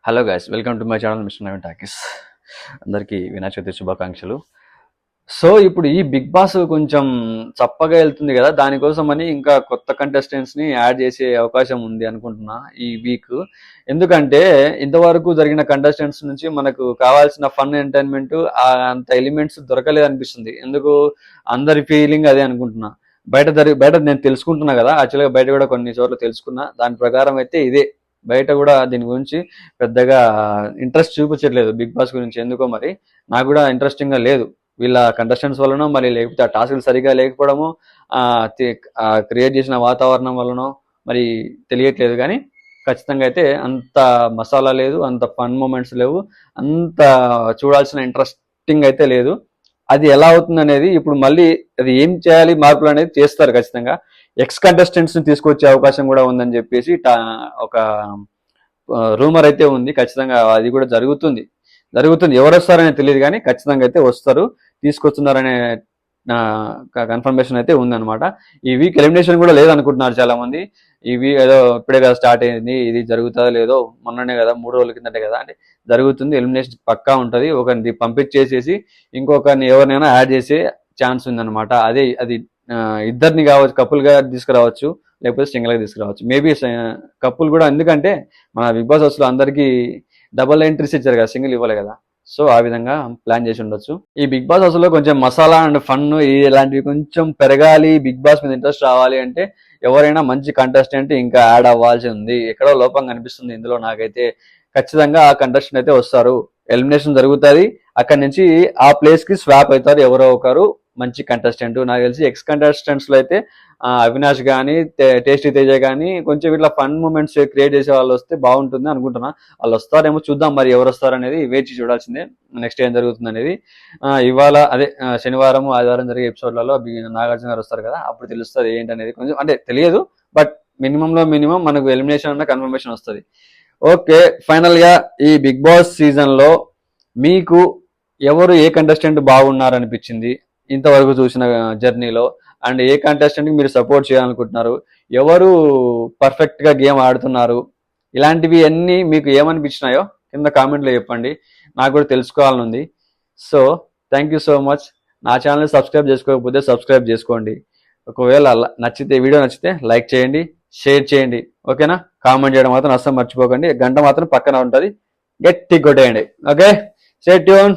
Hello guys, welcome to my channel mister Naveen talkies. అందరికీ వినాయక చవితి శుభాకాంక్షలు. So ఇప్పుడు ఈ బిగ్ బాస్ కొంచెం చప్పగా వెళ్తుంది కదా, దానికోసం అని ఇంకా కొత్త కంటెస్టెంట్స్ని యాడ్ చేసే అవకాశం ఉంది అనుకుంటున్నా ఈ వీక్. ఎందుకంటే ఇంతవరకు జరిగిన కంటెస్టెంట్స్ నుంచి మనకు కావాల్సిన ఫన్ ఎంటర్టైన్మెంట్ అంత ఎలిమెంట్స్ దొరకలేదు అనిపిస్తుంది. ఎందుకు అందరి ఫీలింగ్ అదే అనుకుంటున్నా. బయట నేను తెలుసుకుంటున్నా కదా, యాక్చువల్గా బయట కూడా కొన్ని చోట్ల తెలుసుకున్నా. దాని ప్రకారం అయితే ఇదే. బయట కూడా దీని గురించి పెద్దగా ఇంట్రెస్ట్ చూపించట్లేదు బిగ్ బాస్ గురించి. ఎందుకో మరి నాకు కూడా ఇంట్రెస్టింగ్ గా లేదు. వీళ్ళ కంటెస్టెంట్స్ వలనో మరి లేకపోతే ఆ టాస్క్లు సరిగా లేకపోవడమో క్రియేట్ చేసిన వాతావరణం వలనో మరి తెలియట్లేదు. కానీ ఖచ్చితంగా అయితే అంత మసాలా లేదు, అంత ఫన్ మూమెంట్స్ లేవు, అంత చూడాల్సిన ఇంట్రెస్టింగ్ అయితే లేదు. అది ఎలా అవుతుంది అనేది ఇప్పుడు మళ్ళీ అది ఏం చేయాలి, మార్పులు అనేది చేస్తారు ఖచ్చితంగా. ఎక్స్ కంటెస్టెంట్స్ ని తీసుకొచ్చే అవకాశం కూడా ఉందని చెప్పేసి ఒక రూమర్ అయితే ఉంది. ఖచ్చితంగా అది కూడా జరుగుతుంది. ఎవరు వస్తారని తెలియదు కానీ ఖచ్చితంగా అయితే వస్తారు, తీసుకొస్తున్నారనే కన్ఫర్మేషన్ అయితే ఉందన్నమాట. ఈ వీక్ ఎలిమినేషన్ కూడా లేదనుకుంటున్నారు చాలా మంది. ఈ వీక్ ఏదో ఇప్పుడే కదా స్టార్ట్ అయింది, ఇది జరుగుతుందో లేదో, మొన్ననే కదా 3 రోజుల కిందటే కదా అంటే జరుగుతుంది. ఎలిమినేషన్ పక్కా ఉంటుంది. ఒకరిని పంపించేసేసి ఇంకొకరిని ఎవరినైనా యాడ్ చేసే ఛాన్స్ ఉందన్నమాట. అది ఇద్దరిని కావచ్చు, కపుల్ గా తీసుకురావచ్చు, లేకపోతే సింగిల్ గా తీసుకురావచ్చు. మేబీ కపుల్ కూడా, ఎందుకంటే మన బిగ్ బాస్ హౌస్ లో అందరికి డబుల్ ఎంట్రీస్ ఇచ్చారు కదా, సింగిల్ ఇవ్వాలి కదా. సో ఆ విధంగా ప్లాన్ చేసి ఉండొచ్చు. ఈ బిగ్ బాస్ హౌస్ లో కొంచెం మసాలా అండ్ ఫన్ ఇలాంటివి కొంచెం పెరగాలి, బిగ్ బాస్ మీద ఇంట్రెస్ట్ రావాలి అంటే ఎవరైనా మంచి కంటెస్టెంట్ ఇంకా యాడ్ అవ్వాల్సి ఉంది. ఎక్కడో లోపం కనిపిస్తుంది ఇందులో నాకైతే. ఖచ్చితంగా ఆ కంటెస్టెంట్ అయితే వస్తారు, ఎలిమినేషన్ జరుగుతుంది, అక్కడి నుంచి ఆ ప్లేస్ కి స్వాప్ అవుతారు ఎవరో ఒకరు మంచి కంటెస్టెంట్. నాకు తెలిసి ఎక్స్ కంటెస్టెంట్స్ లో అయితే అవినాష్ కానీ, టేస్టీ తేజ కానీ కొంచెం ఇట్లా ఫన్ మూమెంట్స్ క్రియేట్ చేసే వాళ్ళు వస్తే బాగుంటుంది అనుకుంటున్నా. వాళ్ళు వస్తారేమో, చూద్దాం మరి ఎవరు వస్తారు అనేది వేచి చూడాల్సిందే. నెక్స్ట్ ఏం జరుగుతుంది అనేది ఇవాళ అదే శనివారం ఆదివారం జరిగే ఎపిసోడ్లలో నాగార్జున గారు వస్తారు కదా, అప్పుడు తెలుస్తుంది ఏంటనేది. కొంచెం అంటే తెలియదు, బట్ మినిమం మనకు ఎలిమినేషన్ అన్న కన్ఫర్మేషన్ వస్తుంది. ఓకే, ఫైనల్ గా ఈ బిగ్ బాస్ సీజన్ లో మీకు ఎవరు, ఏ కంటెస్టెంట్ బాగున్నారనిపించింది ఇంతవరకు చూసిన జర్నీలో? అండ్ ఏ కంటెస్టెంట్ కి మీరు సపోర్ట్ చేయాలనుకుంటున్నారు? ఎవరు పర్ఫెక్ట్ గా గేమ్ ఆడుతున్నారు? ఇలాంటివి అన్ని మీకు ఏమనిపించినాయో కింద కామెంట్లో చెప్పండి, నాకు కూడా తెలుసుకోవాలని ఉంది. So thank you so much. నా ఛానల్ సబ్స్క్రైబ్ చేసుకోకపోతే సబ్స్క్రైబ్ చేసుకోండి. ఒకవేళ వీడియో నచ్చితే లైక్ చేయండి, షేర్ చేయండి, ఓకేనా? కామెంట్ చేయడం మాత్రం అస్సలు మర్చిపోకండి. గంట మాత్రం పక్కన ఉంటుంది, గట్టి కొట్టేయండి. Okay, stay tune.